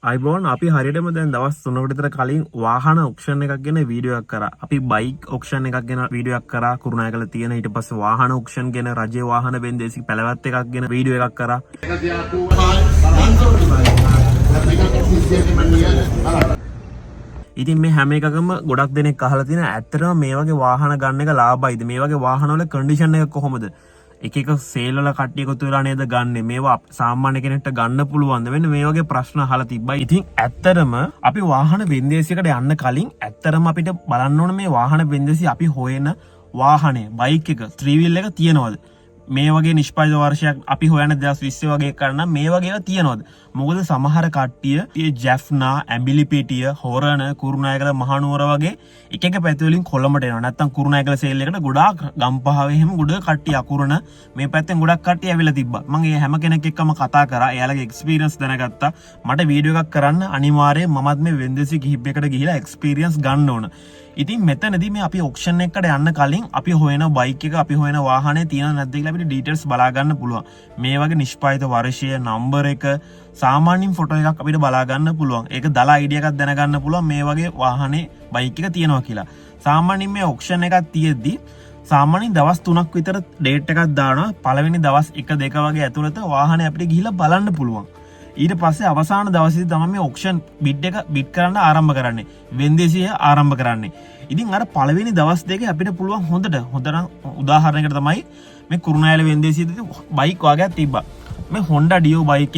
අයිබෝන් අපි හරියටම දැන් දවස් 3කට විතර කලින් වාහන ඔක්ෂන් එකක් ගැන වීඩියෝ එකක් කරා. අපි බයික් ඔක්ෂන් එකක් ගැන වීඩියෝ එකක් කරා. කුරුණෑගල තියෙන ඊට පස්සේ වාහන ඔක්ෂන් ගැන රජයේ වාහන වෙන්දේසි පැලවත් එකක් ගැන වීඩියෝ එකක් කරා. ඉතින් මේ හැම එකකම ගොඩක් දෙනෙක් අහලා තියෙන ඇත්තටම මේ වගේ වාහන ගන්න එක ලාභයිද? මේ වගේ වාහන වල කන්ඩිෂන් එක කොහොමද? එක එක සේල් වල කට්ටිය එකතු වෙලා නේද ගන්නෙ? මේවා සාමාන්‍ය කෙනෙක්ට ගන්න පුළුවන්ද? වෙන මේ වගේ ප්‍රශ්න අහලා තිබ්බයි. ඉතින් ඇත්තටම අපි වාහන වෙන්දේසියකට යන්න කලින් ඇත්තටම අපිට බලන්න ඕන මේ වාහන වෙන්දේසිය අපි හොයන වාහනේ බයික් එක 3 wheel එක තියනවද? මේ වගේ නිෂ්පාදිත වර්ෂයක් අපි හොයන 2020 වගේ කරන මේ වගේව තියනවද? මොකද සමහර කට්ටිය මේ ජැෆ්නා, ඇඹිලිපිටිය, හොරණ, කුරුණෑගල, මහනුවර වගේ එක එක පැති වලින් කොළඹට එනවා. නැත්තම් කුරුණෑගල සේල් එකට ගොඩාක් ගම්පහාවේ එහෙම ගොඩ කට්ටිය අකුරණ මේ පැත්තෙන් ගොඩක් කට්ටිය ඇවිල්ලා තිබ්බා. මම ඒ හැම කෙනෙක් එක්කම කතා කරා. එයාලගේ එක්ස්පීරියන්ස් දැනගත්තා. මට වීඩියෝ එකක් කරන්න අනිවාර්යයෙන් මමත් මේ වෙන්දේසි කිහිපයකට ගිහිලා එක්ස්පීරියන්ස් ගන්න ඕන. ඉතින් මෙතනදී මේ අපි ඔක්ෂන් එකකට යන්න කලින් අපි හොයන බයික් එක අපි හොයන වාහනේ තියෙනවද නැද්ද කියලා අපිට ඩීටේල්ස් බලා ගන්න පුළුවන්. මේ වගේ නිෂ්පාදිත වර්ෂය, නම්බර් එක, සාමාන්‍යයෙන් ෆොටෝ එකක් අපිට බලා ගන්න පුළුවන්. ඒක දලා අයිඩියා එකක් දැනගන්න පුළුවන් මේ වගේ වාහනේ බයික් එක තියෙනවා කියලා. සාමාන්‍යයෙන් මේ ඔක්ෂන් එකක් තියෙද්දි සාමාන්‍යයෙන් දවස් 3ක් විතර ඩේට් එකක් දානවා. පළවෙනි දවස් 1 2 වගේ ඇතුළත වාහනේ අපිට ගිහිල්ලා බලන්න පුළුවන්. ඊට පස්සේ අවසාන දවසේදී තමයි මේ ඔක්ෂන් බිඩ් එක බිඩ් කරන්න ආරම්භ කරන්නේ. වෙන්දේසිය ආරම්භ කරන්නේ. ඉතින් අර පළවෙනි දවස් දෙකේ අපිට පුළුවන් හොඳට උදාහරණයකට තමයි මේ කුරුණෑගල වෙන්දේසියේදී බයික් වගේක් තිබ්බා. මේ Honda Dio බයික්